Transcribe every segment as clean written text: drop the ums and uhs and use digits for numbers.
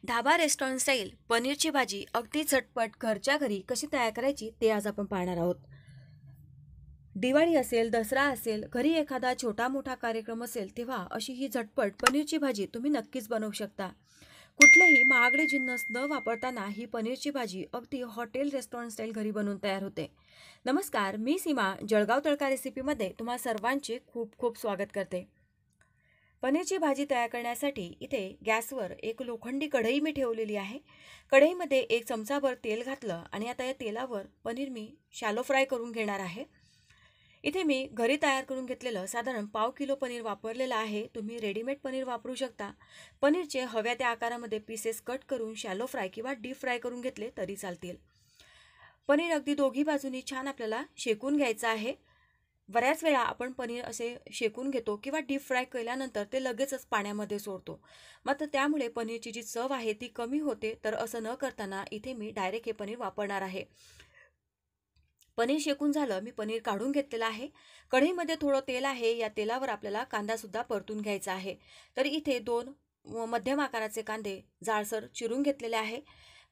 Dhaba restaurant style पनीरची भाजी अगदी झटपट घरच्या घरी कशी तयार करायची ते आज आपण पाहणार आहोत. दिवाळी असेल, दसरा असेल, घरी एखादा छोटा मोठा कार्यक्रम असेल तेव्हा अशी ही झटपट पनीरची भाजी तुम्ही नक्कीच बनवू शकता. कुठलेही महागडे जिन्नस न वापरताना ही पनीरची भाजी अगदी हॉटेल रेस्टॉरंट स्टाईल घरी बनवून तयार होते. नमस्कार, मी सीमा जळगाव तडका रेसिपीमध्ये तुम्हा सर्वांचे खूप खूप स्वागत करते. पनीरची भाजी तयार करण्यासाठी इथे गॅसवर एक लोखंडी कढई मी ठेवलेली आहे. कढईमध्ये 1 चमचाभर तेल घातलं आणि आता या तेलावर पनीर मी शॅलो फ्राय करून घेणार आहे. इथे मी घरी तयार करून घेतलेलं साधारण पाव किलो पनीर वापरलेलं आहे. तुम्ही रेडीमेड पनीर वापरू शकता. पनीरचे हव्या त्या आकारामध्ये पीसेस कट करून शॅलो फ्राय किंवा डीप फ्राय करून घेतले तरी चालतील. पनीर अगदी दोघी बाजूनी छान आपल्याला शेकून घ्यायचं आहे. बऱ्याच वेळा आपण पनीर असे शेकून घेतो किंवा डीप फ्राय केल्यानंतर ते लगेचच पाण्यामध्ये सोडतो. मात्र त्यामुळे पनीरची जी चव आहे ती कमी होते. तर असं न करताना इथे मी डायरेक्ट हे पनीर वापरणार आहे. पनीर शेकून झालं, मी पनीर काढून घेतलेलं आहे. कढईमध्ये थोडं तेल आहे. या तेलावर आपल्याला कांदासुद्धा परतून घ्यायचा आहे. तर इथे 2 मध्यम आकाराचे कांदे जाडसर चिरून घेतलेले आहे.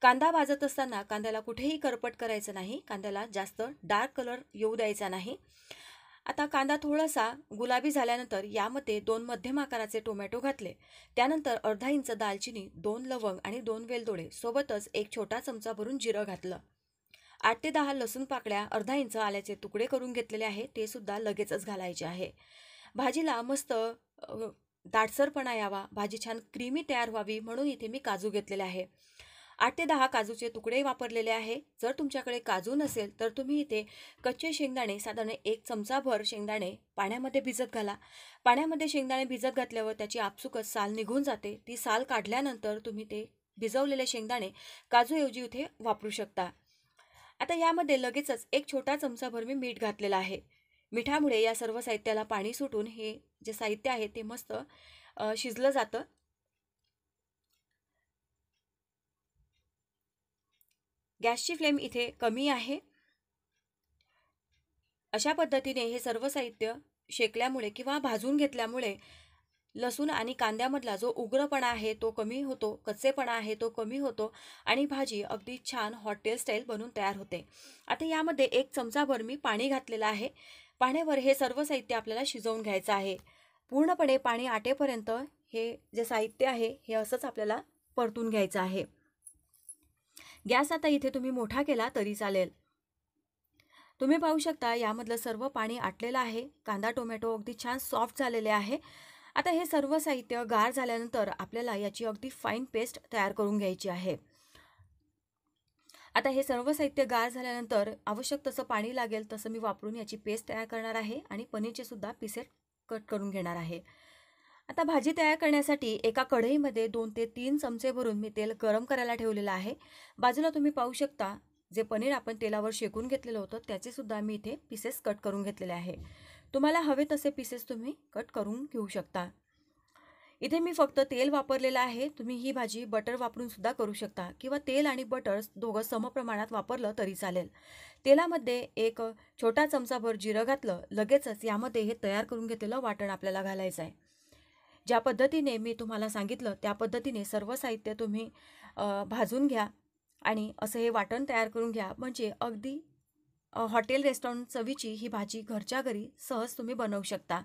कांदा भाजत असताना कांद्याला कुठेही करपट करायचं नाही. कांद्याला जास्त डार्क कलर येऊ द्यायचा नाही. आता कांदा थोडासा गुलाबी झाल्यानंतर यामध्ये 2 मध्यम आकाराचे टोमॅटो घातले. त्यानंतर अर्धा इंच दालचिनी, 2 लवंग आणि 2 वेलदोडे सोबतच 1 छोटा चमचा भरून जिरं घातलं. 8 ते 10 लसूण पाकळ्या, अर्धा इंच आल्याचे तुकडे करून घेतलेले आहे. ते सुद्धा लगेचच घालायचे आहे. भाजीला मस्त दाटसरपणा यावा, भाजी छान क्रीमी तयार व्हावी म्हणून इथे मी काजू घेतलेले आहे. 8 ते 10 काजूचे तुकडे वापरलेले आहे. जर तुमच्याकडे काजू नसेल तर तुम्ही इथे कच्चे शेंगदाणे साधारण 1 चमचाभर शेंगदाणे पाण्यामध्ये भिजत घाला. पाण्यामध्ये शेंगदाणे भिजत घातल्यावर त्याची आपसुकच साल निघून जाते. ती साल काढल्यानंतर तुम्ही ते भिजवलेले शेंगदाणे काजूऐवजी इथे वापरू शकता. आता यामध्ये लगेचच 1 छोटा चमचाभर मी मीठ घातलेलं आहे. मिठामुळे या सर्व साहित्याला पाणी सुटून हे जे साहित्य आहे ते मस्त शिजलं जातं. गॅसची फ्लेम इथे कमी आहे. अशा पद्धतीने हे सर्व साहित्य शेकल्यामुळे किंवा भाजून घेतल्यामुळे लसूण आणि कांद्यामधला जो उग्रपणा आहे तो कमी होतो, कच्चेपणा आहे तो कमी होतो आणि भाजी अगदी छान हॉटेल स्टाईल बनून तयार होते. आता यामध्ये 1 चमचाभर मी पाणी घातलेलं आहे. पाण्यावर हे सर्व साहित्य आपल्याला शिजवून घ्यायचं आहे. पूर्णपणे पाणी आटेपर्यंत हे जे साहित्य आहे हे असंच आपल्याला परतून घ्यायचं आहे. गॅस आता इथे तुम्ही मोठा केला तरी चालेल. तुम्ही पाहू शकता यामधलं सर्व पाणी आटलेलं आहे. कांदा टोमॅटो अगदी छान सॉफ्ट झालेले आहे. आता हे सर्व साहित्य गार झाल्यानंतर आपल्याला याची अगदी फाईन पेस्ट तयार करून घ्यायची आहे. आता हे सर्व साहित्य गार झाल्यानंतर आवश्यक तसं पाणी लागेल तसं मी वापरून याची पेस्ट तयार करणार आहे आणि पनीरचे सुद्धा पीसेस कट करून घेणार आहे. आता भाजी तयार करण्यासाठी एका कढईमध्ये 2 ते 3 चमचे भरून मी तेल गरम करायला ठेवलेलं आहे. बाजूला तुम्ही पाहू शकता जे पनीर आपण तेलावर शेकून घेतलेलं होतं त्याचे सुद्धा मी इथे पीसेस कट करून घेतलेले आहे. तुम्हाला हवे तसे पीसेस तुम्ही कट करून घेऊ शकता. इथे मी फक्त तेल वापरलेलं आहे. तुम्ही ही भाजी बटर वापरून सुद्धा करू शकता किंवा तेल आणि बटर दोघं समप्रमाणात वापरलं तरी चालेल. तेलामध्ये 1 छोटा चमचाभर जिरं घातलं. लगेचच यामध्ये हे तयार करून घेतलेलं वाटण आपल्याला घालायचं आहे. ज्या पद्धतीने मी तुम्हाला सांगितलं त्या पद्धतीने सर्व साहित्य तुम्ही भाजून घ्या आणि असं हे वाटण तयार करून घ्या. म्हणजे अगदी हॉटेल रेस्टॉरंट चवीची ही भाजी घरच्या घरी सहज तुम्ही बनवू शकता.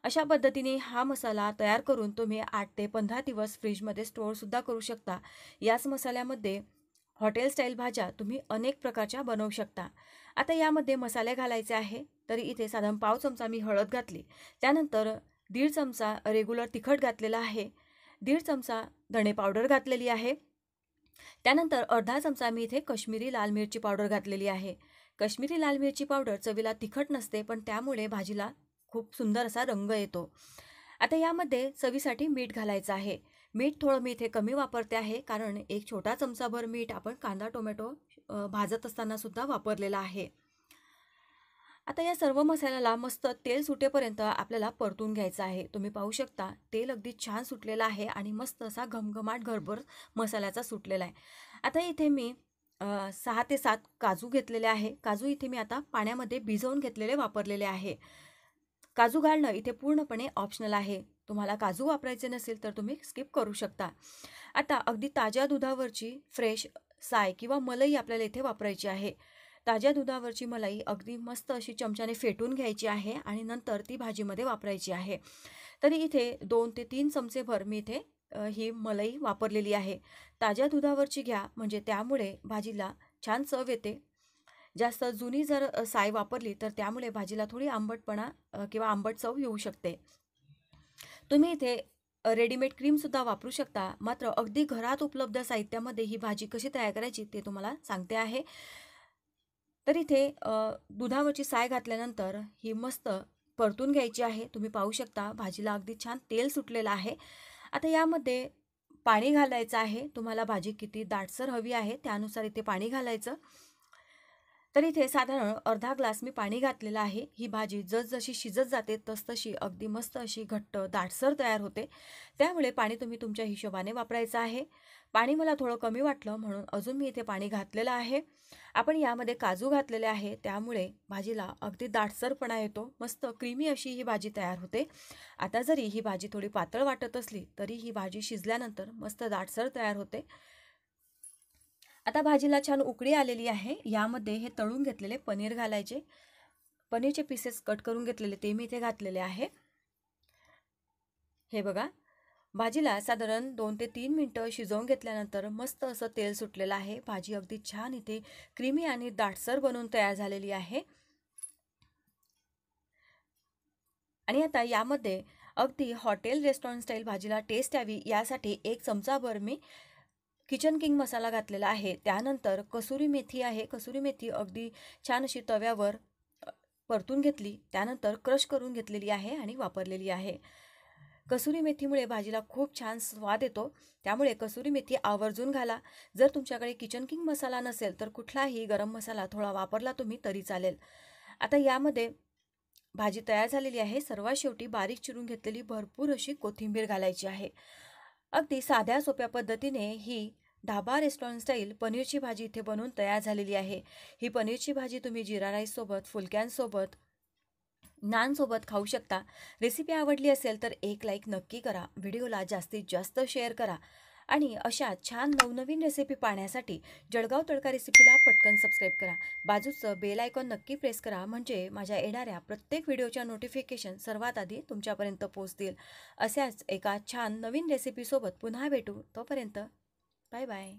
अशा पद्धतीने हा मसाला तयार करून तुम्ही 8 ते 15 दिवस फ्रीजमध्ये स्टोअरसुद्धा करू शकता. याच मसाल्यामध्ये हॉटेल स्टाईल भाज्या तुम्ही अनेक प्रकारच्या बनवू शकता. आता यामध्ये मसाले घालायचे आहे. तर इथे साधारण पाव चमचा मी हळद घातली. त्यानंतर 1.5 चमचा रेग्युलर तिखट घातलेला आहे. 1.5 चमचा धणे पावडर घातलेली आहे. त्यानंतर अर्धा चमचा मी इथे कश्मीरी लाल मिरची पावडर घातलेली आहे. कश्मीरी लाल मिरची पावडर चवीला तिखट नसते पण त्यामुळे भाजीला खूप सुंदर असा रंग येतो. आता यामध्ये चवीसाठी मीठ घालायचं आहे. मीठ थोडं मी इथे कमी वापरते आहे कारण 1 छोटा चमचाभर मीठ आपण कांदा टोमॅटो भाजत असताना सुद्धा वापरलेला आहे. आता या सर्व मसाल्याला मस्त तेल सुटेपर्यंत आपल्याला परतून घ्यायचं आहे. तुम्ही पाहू शकता तेल अगदी छान सुटलेलं आहे आणि मस्त असा घमघमाट घरभर मसाल्याचा सुटलेला आहे. आता इथे मी 6 ते 7 काजू घेतलेले आहे. काजू इथे मी आता पाण्यामध्ये भिजवून घेतलेले वापरलेले आहे. काजू घालणं इथे पूर्णपणे ऑप्शनल आहे. तुम्हाला काजू वापरायचे नसेल तर तुम्ही स्किप करू शकता. आता अगदी ताज्या दुधावरची फ्रेश साय किंवा मलाई आपल्याला इथे वापरायची आहे. ताज्या दुधावरची मलाई अगदी मस्त अशी चमच्याने फेटून घ्यायची आहे आणि नंतर ती भाजीमध्ये वापरायची आहे. तरी इथे 2 ते 3 चमचेभर मी इथे ही मलाई वापरलेली आहे. ताज्या दुधावरची घ्या, म्हणजे त्यामुळे भाजीला छान चव येते. जास्त जुनी जर साय वापरली तर त्यामुळे भाजीला थोडी आंबटपणा किंवा आंबट चव येऊ शकते. तुम्ही इथे रेडीमेड क्रीमसुद्धा वापरू शकता. मात्र अगदी घरात उपलब्ध साहित्यामध्ये ही भाजी कशी तयार करायची ते तुम्हाला सांगते आहे. तर इथे दुधावरची साय घातल्यानंतर ही मस्त परतून घ्यायची आहे. तुम्ही पाहू शकता भाजीला अगदी छान तेल सुटलेलं आहे. आता यामध्ये पाणी घालायचं आहे. तुम्हाला भाजी किती दाटसर हवी आहे त्यानुसार इथे पाणी घालायचं. तर इथे साधारण अर्धा ग्लास मी पाणी घातलेलं आहे. ही भाजी जसजशी शिजत जाते तसतशी अगदी मस्त अशी घट्ट दाटसर तयार होते. त्यामुळे पाणी तुम्ही तुमच्या हिशोबाने वापरायचं आहे. पाणी मला थोडं कमी वाटलं म्हणून अजून मी इथे पाणी घातलेलं आहे. आपण यामध्ये काजू घातलेले आहे त्यामुळे भाजीला अगदी दाटसरपणा येतो. मस्त क्रीमी अशी ही भाजी तयार होते. आता जरी ही भाजी थोडी पातळ वाटत असली तरी ही भाजी शिजल्यानंतर मस्त दाटसर तयार होते. आता भाजीला छान उकळी आलेली आहे. यामध्ये हे तळून घेतलेले पनीर घालायचे. पनीरचे पीसेस कट करून घेतलेले ते मी इथे घातलेले आहे. हे बघा, भाजीला साधारण 2 ते 3 मिनिटं शिजवून घेतल्यानंतर मस्त असं तेल सुटलेलं आहे. भाजी अगदी छान इथे क्रीमी आणि दाटसर बनवून तयार झालेली आहे. आणि आता यामध्ये अगदी हॉटेल रेस्टॉरंट स्टाईल भाजीला टेस्ट यावी यासाठी 1 चमचाभर मी किचन किंग मसाला घातलेला आहे. त्यानंतर कसुरी मेथी आहे. कसुरी मेथी अगदी छान अशी तव्यावर परतून घेतली. त्यानंतर क्रश करून घेतलेली आहे आणि वापरलेली आहे. कसुरी मेथीमुळे भाजीला खूप छान स्वाद येतो. त्यामुळे कसुरी मेथी आवर्जून घाला. जर तुमच्याकडे किचन किंग मसाला नसेल तर कुठलाही गरम मसाला थोडा वापरला तुम्ही तरी चालेल. आता यामध्ये भाजी तयार झालेली आहे. सर्वात शेवटी बारीक चिरून घेतलेली भरपूर अशी कोथिंबीर घालायची आहे. अगदी साध्या सोप्या पद्धतीने ही ढाबा रेस्टॉरंट स्टाईल पनीरची भाजी इथे बनवून तयार झालेली आहे. ही पनीरची भाजी तुम्ही जिरा राईससोबत, फुलक्यांसोबत, नानसोबत खाऊ शकता. रेसिपी आवडली असेल तर एक लाईक नक्की करा. व्हिडिओला जास्तीत जास्त शेअर करा. आणि अशा छान नवनवीन रेसिपी पाहण्यासाठी जळगाव तडका रेसिपीला पटकन सबस्क्राईब करा. बाजूचं बेल आयकॉन नक्की प्रेस करा, म्हणजे माझ्या येणाऱ्या प्रत्येक व्हिडिओच्या नोटिफिकेशन सर्वात आधी तुमच्यापर्यंत पोहोचतील. अशाच एका छान नवीन रेसिपीसोबत पुन्हा भेटू. तोपर्यंत बाय बाय.